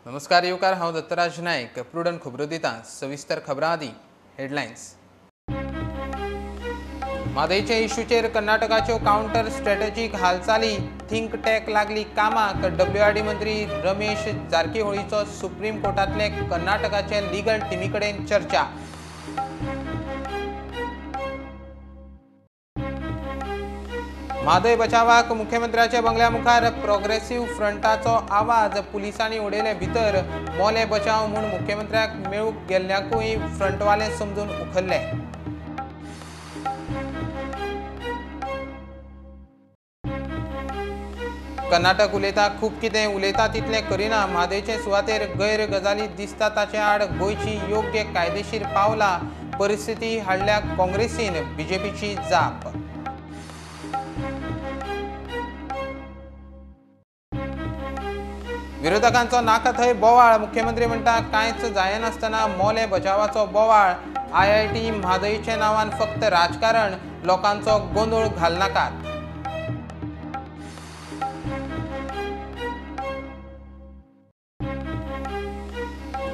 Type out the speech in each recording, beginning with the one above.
नमस्कार येवकार, हांव दत्तराज नायक. प्रुडंट खबरो दिता. सविस्तर खबरां आदी हेडलायन्स. म्हादयचे इश्यूचेर कर्नाटकाच्यो काउंटर स्ट्रॅटेजीक हालचाली. थिंक टँक लागली कामाक. WRD मंत्री रमेश जारकीहोळीचो सुप्रीम कोर्टांतले कर्नाटकाचे लिगल टिमी कडेन चर्चा. म्हादय बचावाक मुख्यमंत्र्याचे बंगल्या मुखार प्रोग्रेसिव्ह फ्रंटाचो आवाज. पुलिसांनी उडयले भितर. मोले बचाव म्हूण मुख्यमंत्र्याक मेळूंक गेल्ल्याकूय फ्रंटवाले समजून उखल्ले. कर्नाटक उलयता खूब कितें, उलयता तितलें करिना. म्हादयचे सुवातेर गैर गजाली दिसता ताचे आड गोंयची योग्य कायदेशीर पावलां. परिस्थिती हाडल्या काँग्रेसीन. BJPची जाप. विरोधकांचो नाका थंय बोवाळ. मुख्यमंत्री म्हणटा कांयच जायनासतना मोले बचावाचो बोवाळ. IIT म्हादयचे नांवान फक्त राजकारण. लोकांचो गोंदळ घालनाकात.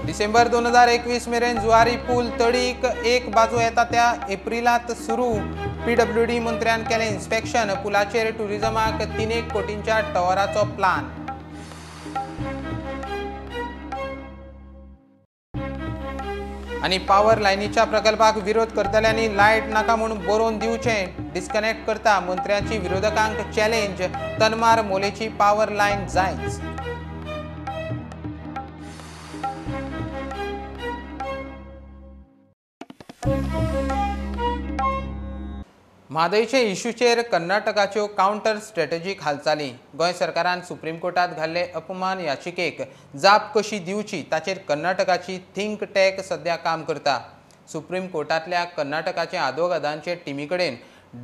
डिसेंबर 2021 मेरेन जुवारी पूल तडीक. एक बाजू येता त्या एप्रिलांत सुरू. PWD मंत्र्यान केलें इन्स्पेक्शन. पुलाचेर टुरिझमाक 3 कोटींच्या टॉवराचो प्लान. आनी पावर लायनीच्या प्रकल्पाक विरोध करतल्यांनी लायट नाका म्हूण बरोवन दिवचें. डिस्कनेक्ट करता मंत्र्याची विरोधकांक चॅलेंज. तनमार मोलेची पावर लायन जायच. म्हादयचे इश्यूचेर कर्नाटकाच्यो काउंटर स्ट्रॅटेजीक हालचाली. गोंय सरकारान सुप्रीम कोर्टात घाल्ले अपमान याचिकेक जाप कशी दिवची ताचेर कर्नाटकाची थिंक टँक सध्या काम करता. सुप्रीम कोर्टांतल्या कर्नाटकाचे आदवोगादांचे टिमी कडेन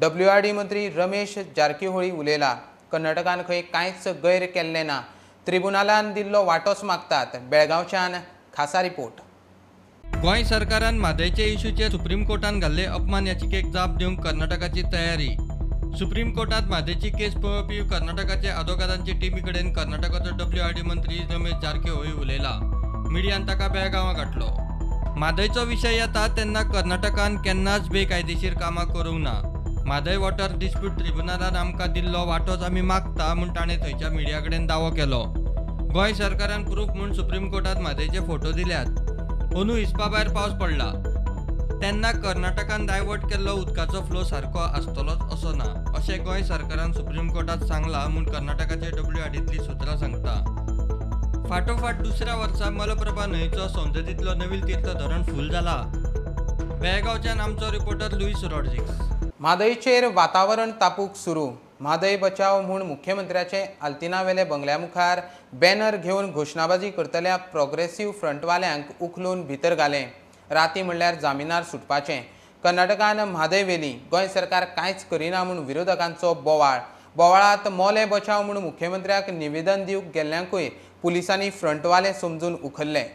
WRD मंत्री रमेश जारकीहोळी उलयला. कर्नाटकान खंय कांयच गैर केल्लें ना. ट्रिब्युनलान दिल्लो वांटोच मागतात. बेळगांवच्यान खासा रिपोर्ट. गोंय सरकारान म्हादयचे इश्यूचेर सुप्रीम कोर्टान घाल्ले अपमान याचिकेक जाप दिवंक कर्नाटकाची तयारी. सुप्रीम कोर्टात म्हादयची केस पळोवपी कर्नाटकाचे आदवोगादांचे टिमी कडेन कर्नाटकाचो WRD मंत्री रमेश जारकीहोळी उलयला. मिडियान ताका बेळगांवां घातलो. म्हादयचो विशय येता तेन्ना कर्नाटकान केन्नाच बेकायदेशीर कामां करूंक ना. म्हादय वॉटर डिस्प्यूट ट्रिब्युनलान आमकां दिल्लो वांटोच आमी मागता म्हूण ताणें थंयच्या मिडिया कडेन दावो केलो. गोंय सरकारान प्रूफ म्हूण सुप्रीम कोर्टात म्हादयचे फोटो दिल्यात. अंदू हिसपा भायर पावस पडला तेन्ना कर्नाटकान डायवर्ट केल्लो उदकाचो फ्लो सारको आसतलोच असो ना अशें गोंय सरकारान सुप्रीम कोर्टात सांगलां म्हूण कर्नाटकाचे WRDंतली सुत्रां सांगता. फाटोफाट दुसऱ्या वर्सा मलप्रभा न्हंयचो सौंदर्यांतलो नवील तीर्थ धरण फूल जाला. बेळगांवच्यान आमचो रिपोर्टर लुईस रॉड्रिग्स. म्हादयचेर वातावरण तापूक सुरू. म्हादय बचाव म्हूण मुख्यमंत्र्याचे आल्तिनावेले बंगल्या मुखार बॅनर घेवन घोशणाबाजी करतल्या प्रोग्रेसिव्ह फ्रंटवाल्यांक उखलून भितर घालें. राती म्हणल्यार जामिनार सुटपाचें. कर्नाटकान म्हादय वेली. गोंय सरकार कांयच करिना म्हूण विरोधकांचो बोवाळ. बोवाळांत मोले बचाव म्हूण मुख्यमंत्र्याक निवेदन दिवंक गेल्ल्याकूय पुलिसांनी फ्रंटवाले समजून उखल्ले.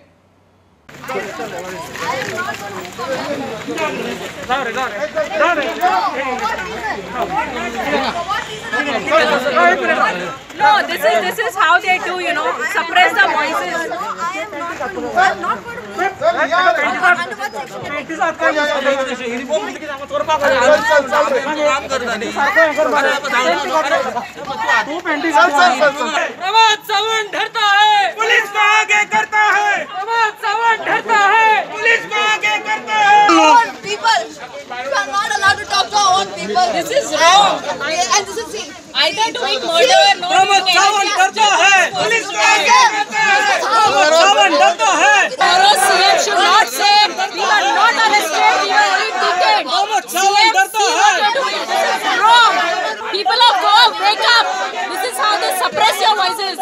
No, this is how they do, suppress the voices. प्रभात सावंत डरता है, पुलिस को आगे करता है. प्रभात सावंत डरता है, पुलिस को आगे करता है. People, you are not allowed to talk to our own people. This is wrong. And this is either doing murder or not. प्रभात सावंत डरता है, पुलिस को आगे करता है. प्रभात सावंत डरता है. Our CM should not say we are not arrested, we are only detained. प्रभात सावंत डरता है. This is wrong. People of Goa, wake up. This is how they suppress your voices.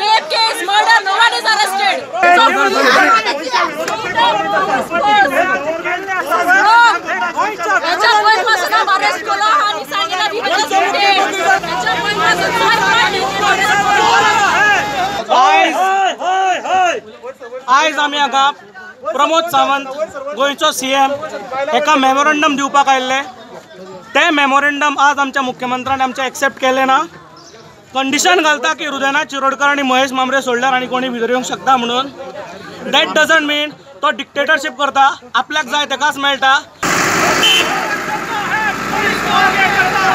Rape case, murder, no one is arrested. आयज आमी हांगा प्रमोद सावंत गोंयचो CM एका memorandum दिवपाक आयिल्ले. ते मेमोरंडम आज आमच्या मुख्यमंत्र्यान आमचे एक्सेप्ट केले ना. कंडिशन घालता की हृदयनाथ चिरोडकर आणि महेश मांबरे सोडल्यार आणि कोणी भितर येवंक शकता म्हणून. दॅट डजंट मीन तो डिक्टेटरशिप करता, आपल्याक जाय तेकाच मेळटा.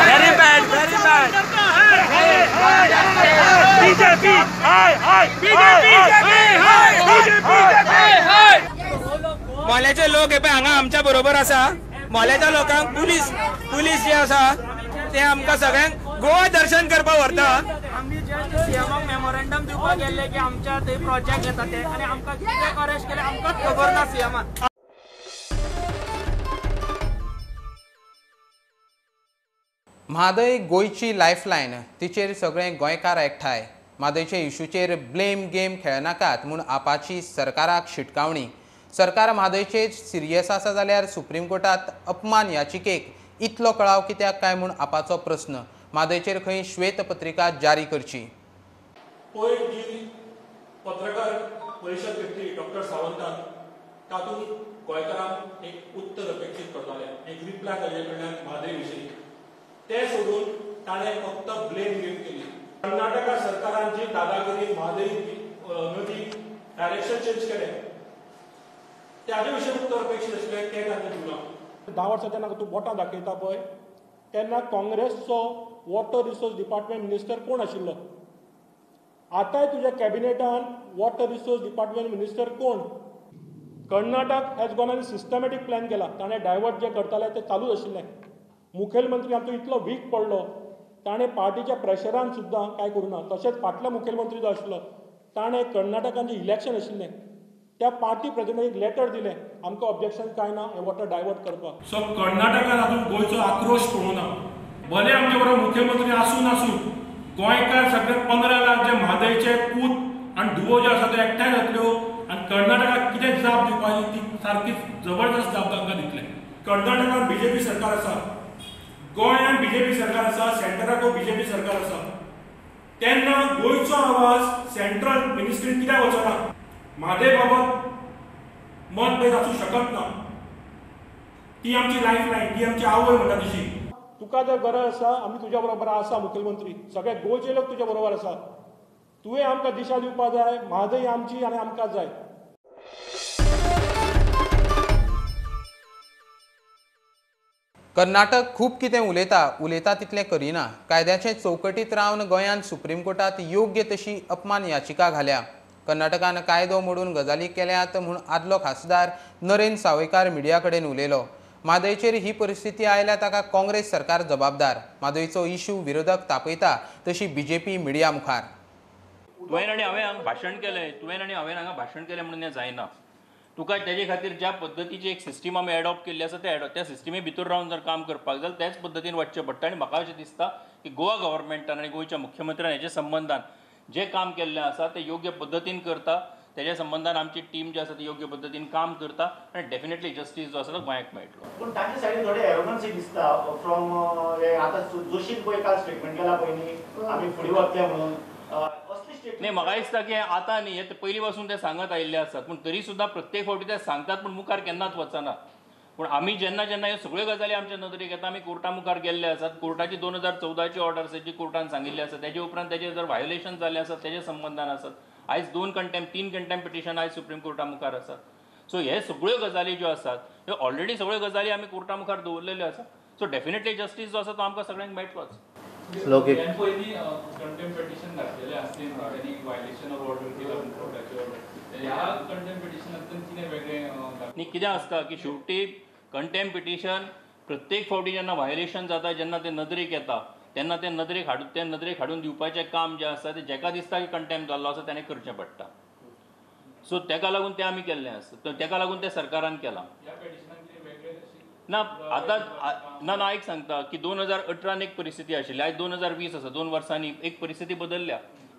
Very bad, very bad. BJP मोल्याचे लोक हे पळय हांगा आमच्या बरोबर आसा. मोल्याच्या लोकांक पुलीस जे आसा ते आमकां सगळ्यांक गोवा दर्शन करपाक व्हरता. आम्ही जस्ट सीएमाक मेमोरेंडम दिवपाक गेल्ले की आमच्या ते प्रोजेक्ट येता ते आणि आमकां कितें अरेस्ट केले आमकांच खबर ना सीएमाक. म्हादय गोयची लायफलायन, तिचेर सगळे गोंयकार एकठांय. म्हादयचे इश्यूचेर ब्लेम गेम खेळनाकात म्हूण आपाची सरकाराक शिटकावणी. सरकार म्हादयचेर सिरियस आसा जाल्यार सुप्रीम कोर्टात अपमान याचिकेक इतलो कळाव कित्याक काय म्हूण आपाचो प्रस्न. म्हादयचेर खंय श्वेतपत्रिका जारी करची. पयर जी पत्रकार परिशद घेतली डॉक्टर सावंतान, तातूंत गोंयकारांक एक उत्तर अपेक्षीत करताले, एक रिप्लाय ताजे कडल्यान म्हादय विशीं. ते सोडून ताणें फक्त ब्लेम गेम केली. कर्नाटका सरकारान जी दादागिरी म्हादय नदी डायरेक्शन चेंज केलें त्याचे विशीं उत्तर अपेक्षीत आशिल्लें तें ताणें दिवना. 10 वर्सां जेन्ना तूं बोटां दाखयता पळय तेन्ना काँग्रेसचो वॉटर रिसोर्स डिपार्टमेंट मिनिस्टर कोण आशिल्लो? आतांय तुज्या कॅबिनेटान वॉटर रिसोर्स डिपार्टमेंट मिनिस्टर कोण? कर्नाटक हॅज गॉन आनी सिस्टमॅटीक प्लॅन केला. ताणें डायवर्ट जे करताले ते चालूच आशिल्लें. मुखेलमंत्री आमचो इतलो वीक पडलो, ताणें पार्टीच्या प्रेशरान सुद्दां कांय करूना. तशेंच फाटलो मुखेलमंत्री जो आशिल्लो ताणें कर्नाटकान जें इलेक्शन आशिल्लें त्या पार्टी प्रेसिडेंटाक एक लेटर दिलें, आमकां ऑब्जेक्शन कांय ना हे वॉटर डायवर्ट करपाक. सो कर्नाटकान हातूंत गोंयचो आक्रोश पळोवना. भले आमचे बरोबर मुख्यमंत्री आसून गोंयकार सगळे 15 लाख जे म्हादयचे पूत आनी धुवो जे आसा ते एकठांय जातल्यो आनी कर्नाटकाक कितें जाप दिवपाची ती सारकीच जबरदस्त जाप तांकां दितले. कर्नाटकान बीजेपी सरकार आसा, गोंयांत बीजेपी सरकार आसा, सेंटराक बीजेपी सरकार आसा. तेन्ना गोंयचो आवाज सेंट्रल मिनिस्ट्रीन कित्याक वचना? म्हादय बाबत मतभेद आसूं शकत ना. ती आमची लायफलायन, ती आमची आवय म्हणटा तशी. तुका जर गरज आसा आमी तुज्या बरोबर आसा मुखेलमंत्री, सगळे गोंयचे लोक तुज्या बरोबर आसा. तुवें आमकां दिशा दिवपाक जाय. म्हादय आमची आनी आमकां जाय. कर्नाटक खूब कितें उलयता तितलें करिना. कायद्याचे चौकटीत रावन गोंयांत सुप्रीम कोर्टात योग्य तशी अपमान याचिका घाल्या. कर्नाटकान कायदो मोडून गजाली केल्यात म्हूण आदलो खासदार नरेन सावयकार मिडिया कडेन उलयलो. म्हादयचेर ही परिस्थिती आयल्या ताका काँग्रेस सरकार जबाबदार. म्हादयचो इश्यू विरोधक तापयता तशी बीजेपी मिडिया मुखार. तुवें आनी हांवें हांगा भाशण केलें, तुवें आनी हांवें हांगा भाशण केलें म्हणून हें जायना. तुका तेजे खातीर ज्या पद्दतीची एक सिस्टीम आमी एडॉप्ट केल्ली आसा त्या सिस्टिमे भितर रावन जर काम करपाक जाल्यार त्याच पद्दतीन वचचें पडटा. आनी म्हाका अशें दिसता की गोवा गव्हर्मेंटान आनी गोंयच्या मुख्यमंत्र्यान हेच्या संबंधान जे काम केल्लें आसा ते योग्य पद्दतीन करता. तेज्या संबंधान आमची टीम जी आसा ती योग्य पद्दतीन काम करता आनी डेफिनेटली जस्टीस जो आसा तो गोंयाक मेळटलो. पूण ताचे सायडीन थोडे एरोगन्सी दिसता फ्रॉम आतां जोशीन पळय काल स्टेटमेंट केला पळय आमी फुडें वतले म्हणून असली स्टेटमेंट. नाही म्हाका दिसता की आतां न्ही हे पयलीं पासून ते सांगत आयिल्ले आसात पूण तरी सुद्दां प्रत्येक फावटी ते सांगतात पूण मुखार केन्नाच वचना. पूण आमी जेन्ना ह्यो सगळ्यो गजाली आमच्या नदरेक येता आमी कोर्टा मुखार गेल्ले आसात. कोर्टाची 2014ची ऑर्डर आसा जी कोर्टान सांगिल्ली आसा. तेजे उपरांत तेजे जर व्हायोलेशन जाल्ले आसात तेजे संबंधान आसात. आयज 3 कंटेम्प्ट पिटिशन आयज सुप्रीम कोर्टा मुखार आसात. सो हे सगळ्यो गजाली ज्यो आसात ह्यो ऑलरेडी सगळ्यो गजाली आमी कोर्टा मुखार दवरलेल्यो आसा. सो डेफिनेटली जस्टीस जो आसा तो आमकां सगळ्यांक मेळटलोच. पयलीं कंटेम्प्ट पिटिशन घातलेलें आसलें त्यांनी वायलेशन ऑफ ऑर्डर केला कोर्टाची ऑर्डर. ह्या कंटेम्प्ट पिटिशनांतल्यान कितें वेगळें न्ही कितें आसता की शेवटी कंटेम्प्ट पिटिशन प्रत्येक फावटी जेन्ना व्हायोलेशन जाता जेन्ना ते नदरेक येता तेन्ना ते नदरेक हाडून दिवपाचें काम जें आसा तें जेका दिसता की कंटेम्प्ट जाल्लो आसा ताणें करचें पडटा. सो तेका लागून तें आमी केल्लें आसा. तेका लागून तें सरकारान केलां. ना आतां ना एक सांगता की 2018 एक परिस्थिती आशिल्ली. आयज 2020 आसा. 2 वर्सांनी एक परिस्थिती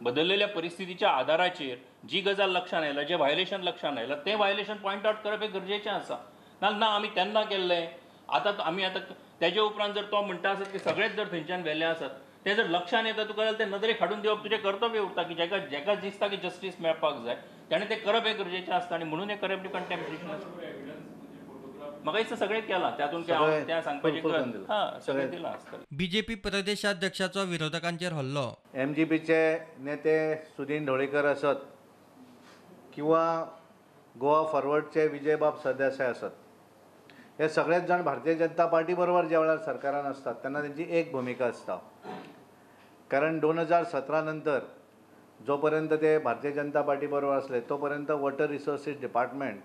बदललेल्या परिस्थितीच्या आदाराचेर जी गजाल लक्षांत आयला जे व्हायोलेशन लक्षांत आयला तें व्हायोलेशन पॉयंट आउट करप हे गरजेचें आसा. ना आमी तेन्ना केल्लें आमी आतां तेजे उपरांत जर तो म्हणटा आसत की सगळेच जर थंयच्यान व्हेले आसात ते जर लक्षांत येता तुका जाल्यार ते नदरेक हाडून दिवप तुजें कर्तव्य उरता की जेका दिसता की जस्टीस मेळपाक जाय ताणें तें करप हें गरजेचें आसता. आनी म्हणून हें करप कंटेम्प्ट पिटिशन आसता. म्हाका दिसता सगळें केलां तातूंत त्या सांगपाचें सगळें दिलां आसतलें. बीजेपी प्रदेशाध्यक्षाचो विरोधकांचेर हल्लो. MGPचे नेते सुदीन ढवळीकर आसत किंवा गोवा फॉरवर्डचे विजयबाब सरदेसाय आसत, हे सगळेच जाण भारतीय जनता पार्टी बरोबर ज्या वेळार सरकारान असतात तेन्ना तेंची एक भुमिका आसता. कारण 2017 नंतर जो पर्यंत ते भारतीय जनता पार्टी बरोबर असले तो पर्यंत वॉटर रिसोर्सीस डिपार्टमेंट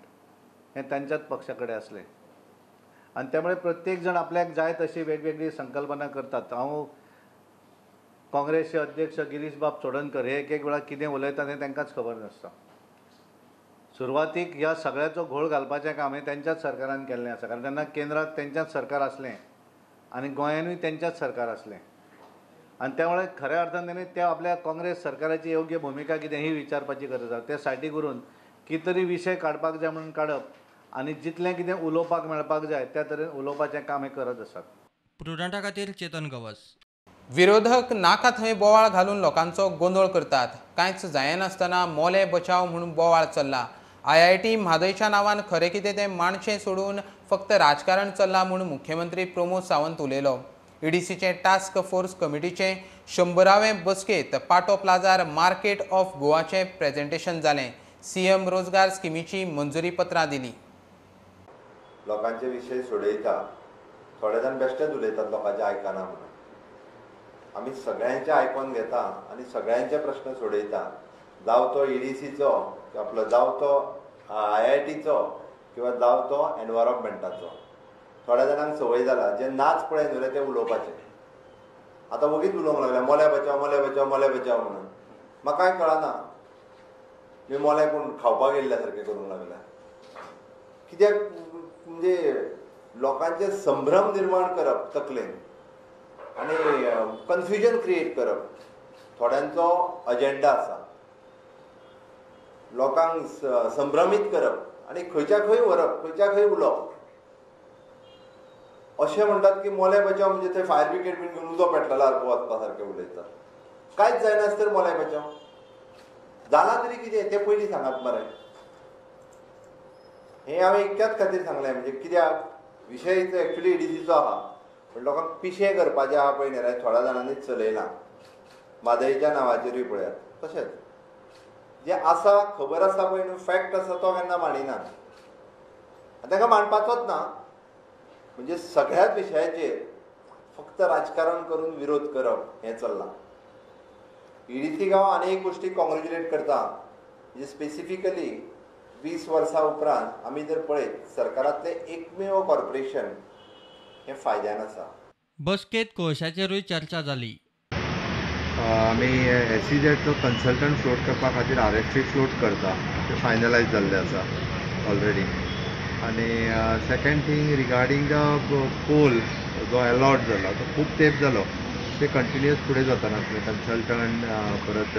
हे तांच्याच पक्षा कडेन असलें आनी त्यामुळे प्रत्येक जण आपल्याक जाय तशी वेगवेगळी संकल्पना करतात. हांव काँग्रेसचे अध्यक्ष गिरीश बाब चोडणकर हे एक वेळा कितें उलयतात हें तांकांच खबर नासता. सुरवातीक ह्या सगळ्याचो घोळ घालपाचें काम हें तेंच्याच सरकारान केल्लें आसा. कारण तेन्ना केंद्रात तेंच्याच सरकार आसलें आनी गोंयानूय तेंच्याच सरकार आसलें आनी त्यामुळे खऱ्या अर्थान तेणी त्या आपल्या काँग्रेस सरकाराची योग्य भुमिका कितें ही विचारपाची गरज आसा. ते सायडीक उरून कितें तरी विशय काडपाक जाय म्हणून काडप आनी जितलें कितें उलोवपाक मेळपाक जाय त्या तरेन उलोवपाचें काम हे करत आसात. प्रुडंटा खातीर चेतन गवस. विरोधक नाका थंय बोवाळ घालून लोकांचो गोंधळ करतात. कांयच जायनासतना मोले बचाव म्हणून बोवाळ चल्ला. IIT म्हादयच्या नांवान खरें कितें तें मांडचें सोडून फक्त राजकारण चल्लां म्हणून मुख्यमंत्री प्रमोद सावंत उलयलो. EDCचे टास्क फोर्स कमिटीचे 100वें बसकेंत पाटो प्लाजार मार्केट ऑफ गोवाचें प्रेजेंटेशन जालें. CM रोजगार स्किमीची मंजुरी पत्रां दिली. लोकांचे विशय सोडयता, थोडे जाण बेश्टेच उलयतात लोकांचे आयकना म्हणून. आमी सगळ्यांचे आयकून घेता आनी सगळ्यांचे प्रश्न सोडयता. जावं तो EDCचो आपलो, जावं तो IITचो किंवा जावं तो एनवायरमेंटाचो. थोड्या जाणांक संवय जाला जे नाच पळय न्हू ते उलोवपाचे. आतां वगीच उलोवंक लागल्या मोले बचाव मोले बचाव मोले बचाव म्हणून. म्हाका कांय कळना मी मोले कोण खावपाक येयल्ल्या सारकें करूंक लागल्या. कित्याक म्हणजे लोकांचे संभ्रम निर्माण करप तकलेन आनी कन्फ्युजन क्रिएट करप थोड्यांचो अजेंडा आसा. लोकांक संभ्रमीत करप आनी खंयच्या खंय व्हरप, खंयच्या खंय उलोवप. अशें म्हणटात की मोले बचाव म्हणजे थंय फायर ब्रिगेड बीन घेवन उजो पेटलेला वचपा सारकें उलयतात. कांयच जायनासतर मोले बचाव जालां तरी कितें तें पयलीं सांगात मरे. हें हांवें इतक्याच खातीर सांगलें म्हणजे कित्याक विशय एक्चुली EDCचो आहा पण लोकांक पिशें करपाचें आहा पळय न्ही थोड्या जाणांनीच चलयलां. म्हादयच्या नांवाचेरूय पळयात. तशेंच जे आसा खबर आसा पळय न्हू फॅक्ट आसा तो केन्ना मांडिनात. ताका मांडपाचोच ना. म्हणजे सगळ्याच विशयाचेर फक्त राजकारण करून विरोध करप हें चल्लां. EDC हांव आनी एक गोश्टी कॉंग्रेच्युलेट करता. म्हणजे स्पेसिफिकली 20 वर्सां उपरांत आमी जर पळयत सरकारांतलें एकमेव कॉर्पोरेशन हें फायद्यान आसा. बसकेत कोळशाचेरूय चर्चा जाली. आमी SEZचो कन्सल्टंट फ्लोट करपा खातीर RFP फ्लोट करता. ते फायनलायज जाल्लें आसा ऑलरेडी. आनी second thing regarding the poll जो अलॉट जाला तो खूब तेंप जालो. ते कंटिन्युअस फुडें जाता नासलें. कन्सल्टंट परत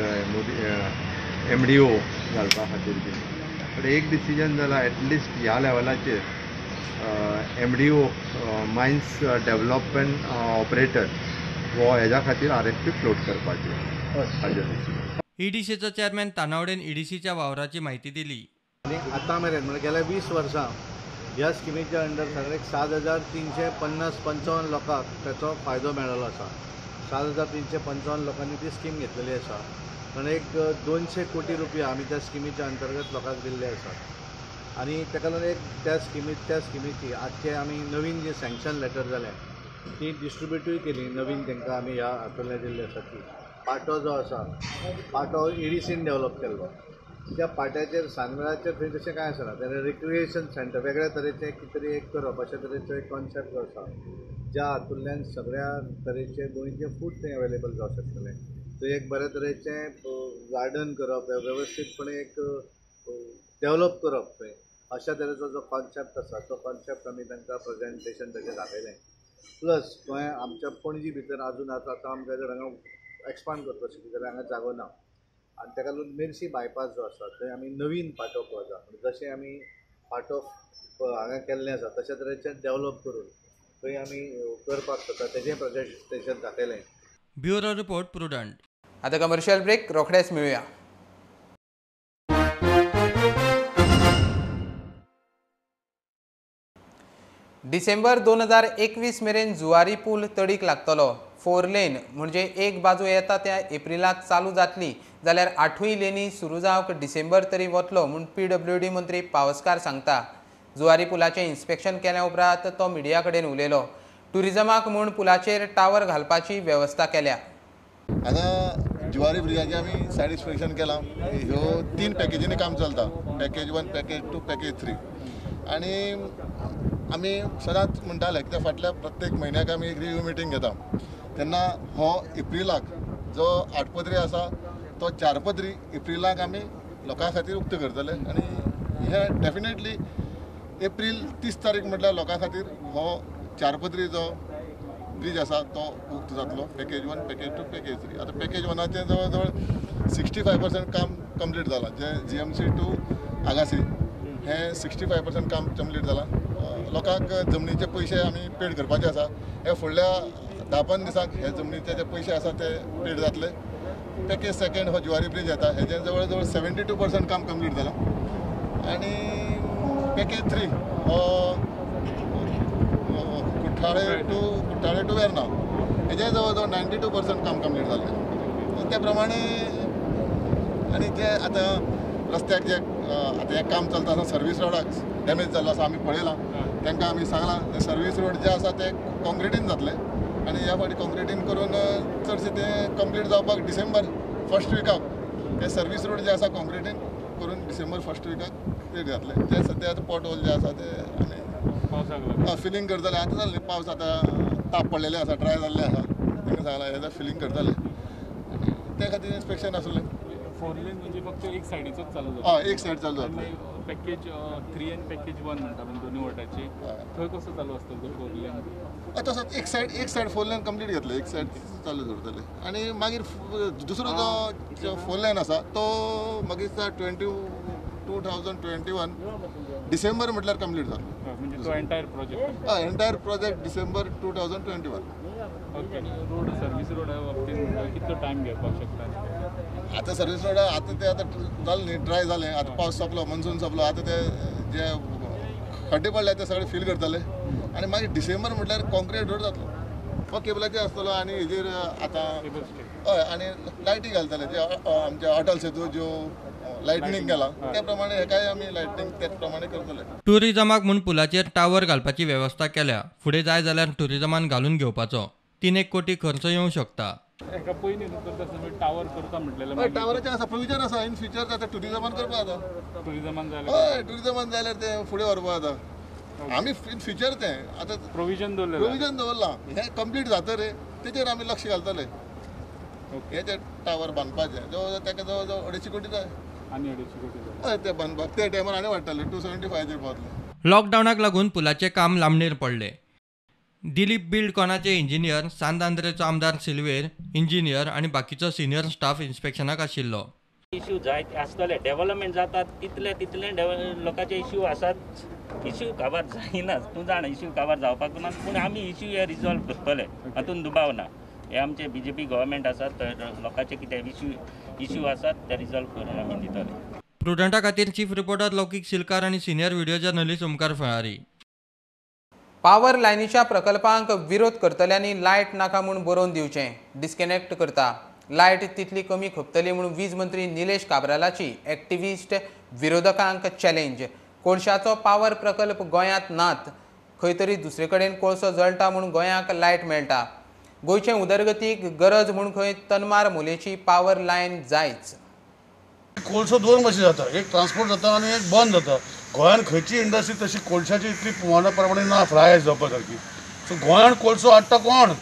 MDO घालपा खातीर बी. पण एक डिसिजन जाला एटलिस्ट ह्या लेवलाचेर MDO मायन्स डेव्हलपमेंट ऑपरेटर वो हेज्या खातीर RFP फ्लोट करपाचें. EDCचो चेअरमॅन तानावडेन EDCच्या वावराची माहिती दिली. आनी आतां मेरेन म्हणजे गेल्या 20 वर्सां ह्या स्किमीच्या अंडर सगळ्याक 7,355 लोकांक ताचो फायदो मेळ्ळो आसा. 7,355 लोकांनी ती स्कीम घेतलेली आसा. आनी एक 200 कोटी रुपया आमी त्या स्किमीच्या अंतर्गत लोकांक दिल्ले आसात. आनी ताका लागून एक त्या स्किमीची आजचे आमी नवीन जी सँक्शन लेटर जालें ती डिस्ट्रिब्युटूय केली. नवीन तांकां आमी ह्या हातूंतले दिल्ले आसा की पाटो जो आसा पाटो EDCन डेव्हलप केल्लो. त्या पाट्याचेर सानमेळाचेर थंय तशें कांय आसना. तेन्ना रिक्रिएशन सेंटर वेगळ्या तरेचें कितें तरी एक करप अशा तरेचो एक कॉन्सेप्ट जो आसा ज्या हातूंतल्यान सगळ्या तरेचे गोंयचें फूड थंय अवेलेबल जावंक शकतलें. थंय एक बरे तरेचें गार्डन करप वेवस्थीतपणे एक डेव्हलप करप थंय अशा तरेचो जो कॉन्सेप्ट आसा तो कॉन्सेप्ट आमी तांकां प्रेजेंटेशन ताचें दाखयलें. प्लस गोंय आमच्या पणजी भितर आजून आतां आमकां जर हांगा एक्सपांड करपाक शिकता जाल्यार हांगा जागो ना. आनी ताका लागून मेर्शी बायपास जो आसा थंय आमी नवीन पाटो प्लाझा जशें आमी पाटो हांगा केल्लें आसा तशा तरेचें डेव्हलप करून थंय आमी करपाक शकता तेजें प्रेजेंटेशन दाखयलें. Bureau report prudent. आतां कमर्शियल ब्रेक रोखडेच मेळुया. डिसेंबर 2021 मेरेन जुवारी पूल तडीक लागतलो. 4 लेन म्हणजे एक बाजू येता त्या एप्रिलाक चालू जातली जाल्यार 8 लेनी सुरू जावंक डिसेंबर तरी वतलो म्हूण PWD मंत्री पावसकार सांगता. जुवारी पुलाचें इन्स्पेक्शन केल्या उपरांत तो मिडिया कडेन उलयलो. टुरिजमाक म्हूण पुलाचेर टावर घालपाची वेवस्था केल्या. हांगा जुवारी ब्रिजाचें आमी सायड इन्स्पेक्शन केलां. ह्यो 3 पॅकेजींनी काम चलता. Package 1, package 2, package 3. आनी आमी सदांच म्हणटाले कित्याक फाटल्या प्रत्येक म्हयन्याक आमी एक रिव्यू मिटींग घेता. तेन्ना हो एप्रिलाक जो 8 पदरी आसा तो 4 पदरी एप्रिलाक आमी लोकां खातीर उक्तो करतले. आनी हे डेफिनेटली एप्रील 30 तारीख म्हटल्यार लोकां खातीर हो 4 पदरी जो ब्रिज आसा तो उक्तो जातलो. Package 1, package 2, package 3. आतां पॅकेज 1चें जवळ जवळ 65% काम कंप्लीट जालां. जे GMC टू आगासी हें 65% काम कंप्लीट जालां. लोकांक जमनीचे पयशे आमी पेड करपाचे आसा. हे फुडल्या 10-15 दिसांक हे जमनीचे जे पयशे आसा ते पेड जातले. पॅकेज 2 हो जुवारी ब्रिज येता. हेजें जवळ जवळ 72% काम कंप्लीट जालां. आनी पॅकेज 3 हो कुट्टाळे टू वेर्ना हेजें जवळ जवळ 92% काम कंप्लीट जाल्लें. त्या प्रमाणे आनी जे आतां रस्त्याक जे आतां हें काम चलता आसा सर्वीस रोडाक डॅमेज जाल्लो आसा आमी पळयलां. तांकां आमी सांगलां सर्वीस रोड जे आसा ते कॉन्क्रिटीन जातले. आनी ह्या फावटी कॉन्क्रिटीन करून चडशें तें कंप्लीट जावपाक डिसेंबर 1st विकाक ते सर्वीस रोड जे आसा कॉन्क्रिटीन करून डिसेंबर 1st विकाक ते जातले. ते सद्या आतां पॉट होल जे आसा ते आमी फिलींग करतले. आतां जालें पावस आतां ताप पडलेले आसा ड्राय जाल्ले आसा. तांकां सांगलां हें फिलींग करतले. ते खातीर इन्स्पेक्शन आसलें. 4 लेन म्हणजे फक्त एक सायडीचोच चालू जाता. एक सायड चालू जाता. पॅकेज 3 आनी पॅकेज 1 म्हणटा पण दोन्ही वोटाची थंय कसो चालू आसतलो तो 4 लेन. तसोच एक सायड 4 लेन कंप्लीट घेतले. एक सायड चालू दवरतले. आनी मागीर दुसरो जो 4 लेन आसा तो मागीर 2021 डिसेंबर म्हटल्यार कंप्लीट जातलो. म्हणजे तो entire project entire project December 2021. Okay. Road service रोडा बाबतींत कितलो टायम घेवपाक शकता? आतां सर्वीस रोड आतां ते आतां जालें न्ही ड्राय जालें. आतां पावस सोंपलो मनसून सोंपलो. आतां ते जे खड्डे पडले ते सगळे फील करतले. आनी मागीर डिसेंबर म्हटल्यार कॉन्क्रीट रोड जातलो. हो केबलाचेर आसतलो. आनी हेजेर आतां हय आनी लायटी घालतले जे आमचे अटल सेतू ज्यो लायटनींग केला त्या प्रमाणे हे काय आमी लायटनींग त्याच प्रमाणे करतले. टुरिजमाक म्हूण पुलाचेर टावर घालपाची वेवस्था केल्या. फुडें जाय जाल्यार टुरिजमान घालून घेवपाचो. 3 कोटी खर्च येवंक शकता. एका पयलीं करता टावर करता म्हटलेलें टावराचें आसा प्रोविजन आसा. इन फ्युचर आतां टुरिजमान करपा जाता. टुरिजमान जाल्यार हय टुरिजमान जाल्यार ते फुडें व्हरपा जाता. आमी इन फ्युचर तें आतां प्रोविजन दवरलां. हें कंप्लीट जाता रे तेजेर आमी लक्ष घालतले. हे जे टावर बांदपाचें जवळ ताका जवळ जवळ 250 कोटी जाय. आनी 250 कोटी हय ते बांदपाक ते टायमार आनी वाडटले 275 पावतले. लॉकडावनाक लागून पुलाचें काम लांबणेर पडलें. दिलीप बिल्डकॉनाचे इंजिनियर, सांत आंद्रेचो आमदार सिल्वेर इंजिनियर आनी बाकीचो सिनियर स्टाफ इन्स्पेक्शनाक आशिल्लो. इश्यू जायते आसतले. डेव्हलपमेंट जातात तितले लोकांचे इश्यू आसात. इश्यू कवर जायनाच. तूं जाण इश्यू कवर जावपाक ना. पूण आमी इश्यू हे रिजॉल्व करतले. हातून दुबाव ना. हे आमचे BJP गव्हर्मेंट आसा तर लोकांचे कितें इश्यू आसात ते रिजॉल्व करून आमी दितले. प्रुडंटा खातीर चीफ रिपोर्टर लौकीक सिलकार आनी senior video journalist Omkar Phalari. Power लायनीच्या प्रकल्पांक विरोध करतल्यांनी लायट नाका म्हूण बरोवन दिवचें. डिस्कनेक्ट करता. लायट तितली कमी खपतली म्हूण वीज मंत्री निलेश काब्रालाची एक्टिव्हिस्ट विरोधकांक चॅलेंज. कोळशाचो पावर प्रकल्प गोंयांत नात. खंय तरी दुसरे कडेन कोळसो जळटा म्हूण गोंयांक लायट मेळटा. गोंयचे उदरगतीक गरज म्हूण खंय तनमार मोलेची पावर लायन जायच. कोळसो 2 भाशेन जाता. एक ट्रान्सपोर्ट जाता आनी एक बंद जाता. गोंयांत खंयची इंडस्ट्री तशी कोळशाची इतली मोना प्रमाणे ना फ्राय जावपा सारकी. सो गोंयांत कोळसो हाडटा कोण?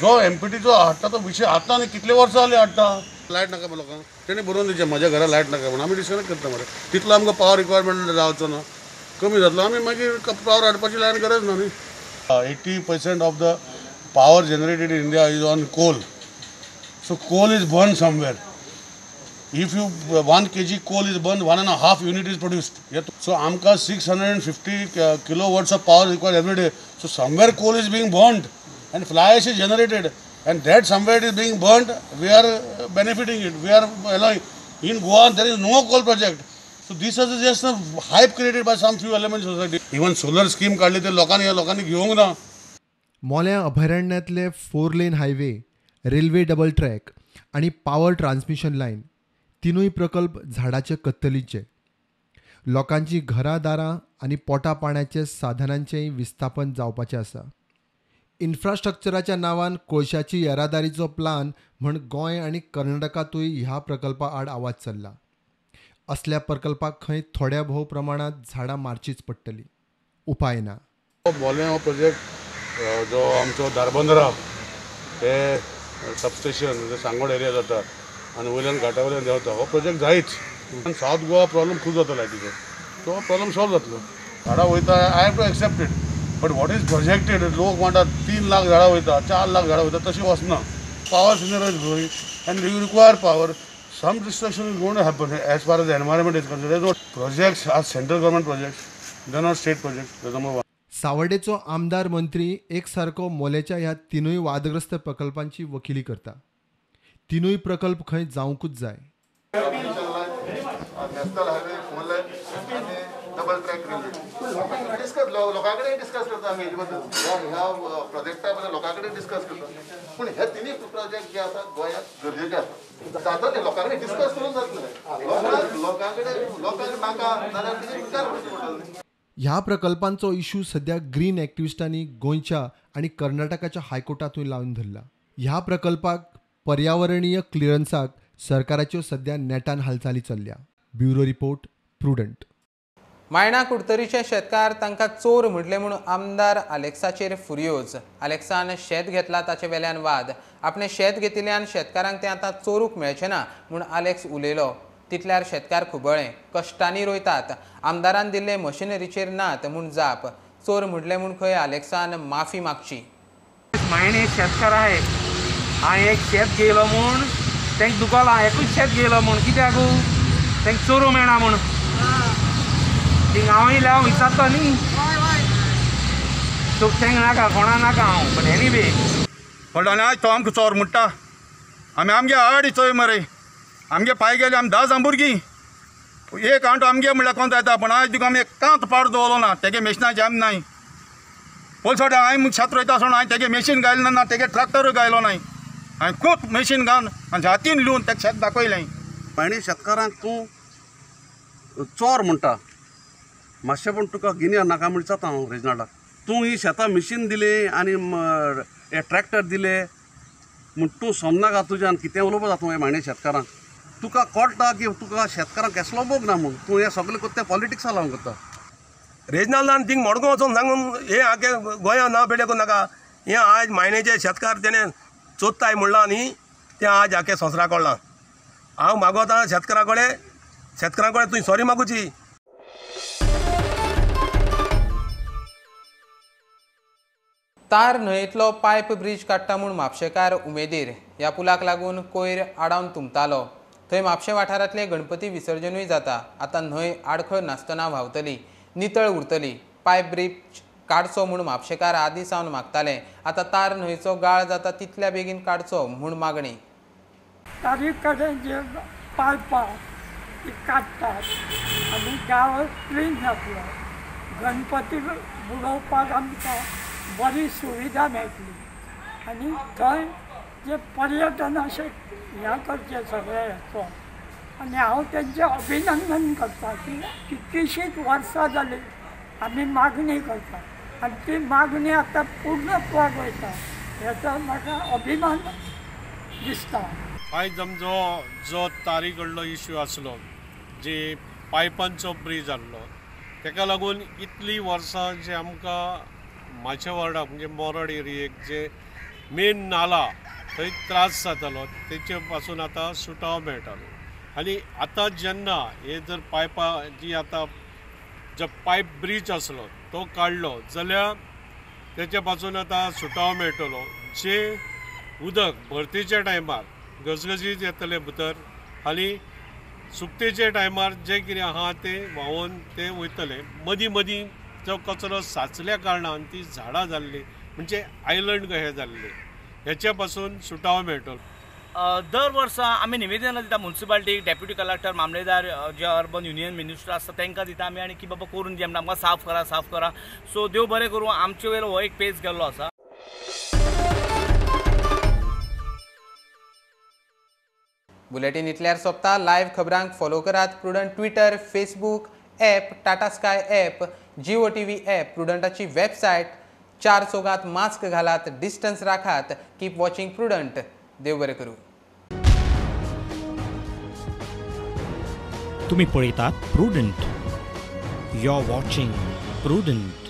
जो MPTचो हाडटा तो विशय आतां आनी कितले वर्सां जालीं हाडटा. लायट नाका मरे लोकांक. तेणी बरोवन दिवचें म्हाज्या घरा लायट नाका म्हणून आमी डिस्कनेक्ट करता मरे. तितलो आमकां पावर रिक्वायरमेंट जावचो ना. कमी जातलो आमी मागीर पावर हाडपाची लायन गरज ना न्ही. 80% of the power generated in India is on coal. So coal is burned somewhere. If you 1 kg coal is burned, 1.5 unit is produced. So amka 650 kilowatts of power required every day. So somewhere coal is being burned and fly ash is generated, and that somewhere it is being burned. We are benefiting it. We are allowing. In Goa there is no coal project. So this is just a hype created by some few elements society. Even solar scheme काढली ते लोकांनी घेवंक ना. मोल्या अभयारण्यातले 4 lane highway, railway double track आणि power transmission line तिनूय प्रकल्प झाडाचे कत्तलीचे. लोकांची घरां दारां आणि पोटा पाण्याचे साधनांचेय विस्थापन जावपाचें आसा. इन्फ्रास्ट्रक्चराच्या नांवान कोळशाची येरादारीचो प्लान म्हण गोंय आणि कर्नाटकातूय ह्या प्रकल्पा आड आवाज चल्ला. असल्या प्रकल्पाक खंय थोड्या भोव प्रमाणात झाडां मारचीच पडटली. उपाय ना. मोल्या हो प्रोजेक्ट जो आमचो दारबंदरा हे सबस्टेशन जे सांगोड एरिया जाता आनी वयल्यान घाटा वयल्यान देंवता हो प्रोजेक्ट जायच. आनी सावथ गोवा प्रॉब्लम खूब जाता लायटीचो. तो प्रॉब्लम सॉल्व जातलो. झाडां वयता I have to accept it. But what is projected लोक म्हणटात 3 लाख झाडां वयता 4 लाख झाडां वयता तशी वचना. Power scenario is growing and you require power. Some destruction is going to happen as far as environment is considered. Not projects are central government projects, they not state projects. Number 1. सावड्डेचो आमदार मंत्री एक सारको मोलेच्या ह्या तिनूय वादग्रस्त प्रकल्पांची वकिली करता. तिनूय प्रकल्प खंय जावंकूच जाय. नॅशनल हायवे 4 लेन आणि डबल ट्रॅक रेल्वे डिस्कस लोकांकडे डिस्कस करता आम्ही ह्या प्रोजेक्टा बद्दल लोकांकडे डिस्कस करता. पूण हे तिनी प्रोजेक्ट जे आसा गोंयांत गरजेचे आसा. जाता लोकांकडे डिस्कस करून जातले. लोकांकडे नाका जाल्यार तिने विचार करचो पडटलो. ह्या प्रकल्पांचो इश्यू सध्या ग्रीन एक्टिविस्टांनी गोंयच्या आणि कर्नाटकाच्या हायकोर्टातूय लावन धरला. ह्या प्रकल्पाक पर्यावरणीय क्लिअरन्साक सरकाराच्यो सध्या नेटान हालचाली चल्ल्या. Bureau report, Prudent. मायणा कुडतरीचे शेतकार तांकां चोर म्हटले म्हणून आमदार आलेक्साचेर फुर्योज. आलेक्सान शेत घेतला ताचे वेल्यान वाद. आपणें शेत घेतिल्ल्यान शेतकारांक तें आतां चोरूंक मेळचें ना म्हूण आलेक्स उलयलो. तितल्यार शेतकार खुबळे. कश्टांनी रोयतात. आमदारान दिल्ले मशिनरीचेर नात म्हूण जाप. चोर म्हटले म्हूण खंय आलेक्सान माफी मागची. मायणे शेतकार आहे. हांवें एक शेत घेयलो म्हूण तेंक दुखोला. एकूच शेत घेयलो म्हूण कित्याक तेंक चोरू मेळना म्हूण. थिंग हांव येयल्या हांव विचारता न्ही. सो तेंक नाका कोणा नाका हांव. बट एनीवे हॉल्डान आज तो आमकां चोर म्हणटा. आमी आमगे आड चोय मरे. आमगे पांय गेले आमी 10 जाण भुरगीं. एक आंटो आमगे म्हणल्यार कोण जाता. पूण आज तुका आमी एक कांत पाड दवरलो ना. तेगे मेशिनाचें आमी नाय. पोलसोड्या हांवें शेत रोयता आसतना हांवें तेगे मेशीन घायलो ना. तेगे ट्रॅक्टरूय घायलो नाय. हांवें खूब मेशीन घालून आनी हातीन लिवन तेका शेत दाखयलें. आनी शेतकारांक तूं चोर म्हणटा. मातशें पूण तुका गिन्यार नाका म्हण जाता हांव रेजनाल्डाक. तूं ही शेतां मिशीन दिली आनी हे ट्रॅक्टर दिले म्हूण तूं समनाका तुज्यान कितें उलोवप जाता मायणे शेतकारांक. तुका कळटा की तुका शेतकारांक कसलो मोग ना म्हूण. तूं हें सगळें करता पॉलिटिक्सा लावन करता. रेजनाल्डान थिंग मडगांव वचून सांगून हे आगे गोंयांत नांव बेडे करूं नाका. हे आज मायणेचे शेतकार तेणे चोत्ताय म्हणलां न्ही तें आज आखे संवसारा कळ्ळां. हांव मागोता शेतकारा कडेन तुवें सॉरी मागुची. तार न्हंयेतलो पायप ब्रिज काडटा म्हूण म्हापशेकार उमेदीर. ह्या पुलाक लागून कोयर आडावन तुंबतालो. थंय म्हापशे वाठारांतलें गणपती विसर्जनूय जाता. आतां न्हंय आडखळ नासतना व्हांवतली, नितळ उरतली. पायप ब्रिज काडचो म्हूण म्हापशेकार आदीं सावन मागताले. आतां तार न्हंयचो गाळ जाता तितल्या बेगीन काडचो म्हूण मागणी. तारी कडेन जे पायपां ती काडटात आनी गांव क्लीन जातलो. गणपती बुडोवपाक आमकां बरी सुविधा मेळटली. आनी थंय जे पर्यटन अशें ह्या करचे सगळे हेचो. आनी हांव तेंचें अभिनंदन करता की कितलींशींच वर्सां जालीं आमी मागणी करता आनी ती मागणी आतां पूर्णत्वाक वयता. हेचो म्हाका अभिमान दिसता. आयज आमचो जो तारी कडलो इश्यू आसलो जी पायपांचो ब्रीज आहलो ताका लागून इतलीं वर्सां जे आमकां म्हाज्या वार्डाक म्हणजे मोरड एरियेक जे मेन नाला थंय त्रास जातालो तेचे पासून आतां सुटाव मेळटालो. आनी आतां जेन्ना हे जर पायपां जी आतां जो पायप ब्रीज आसलो तो काडलो जाल्यार तेचे पासून आतां सुटाव मेळटलो. जे उदक भरतीच्या टायमार गजगजीत येतले भितर आनी सुकतेच्या टायमार जे कितें आहा तें व्हांवून ते वयतले. मदीं मदीं जो कचरो साचल्या कारणान ती झाडां जाल्ली म्हणजे आयलंड कशें जाल्ले हेच्या पासून सुटाव मेळटलो. दर वर्सा आमी निवेदनां दिता म्युन्सिपालिटीक, डेप्युटी कलेक्टर, मामलेदार, जे अर्बन युनियन मिनिस्टर आसता तांकां दिता आमी आनी की बाबा करून दी आमकां साफ करा. सो देव बरें करूं, आमचे वयर हो एक पेज गेल्लो आसा. बुलेटिन इतल्यार सोंपता. लायव्ह खबरांक फॉलो करात Prudent Twitter, Facebook app, Tata Sky app, Jio TV app, प्रुडंटाची वेबसायट. 4 चौगात मास्क घालात, डिस्टन्स राखात. Keep watching Prudent. देव बरें करूं. तुम्ही पळयतात Prudent. You are watching prudent.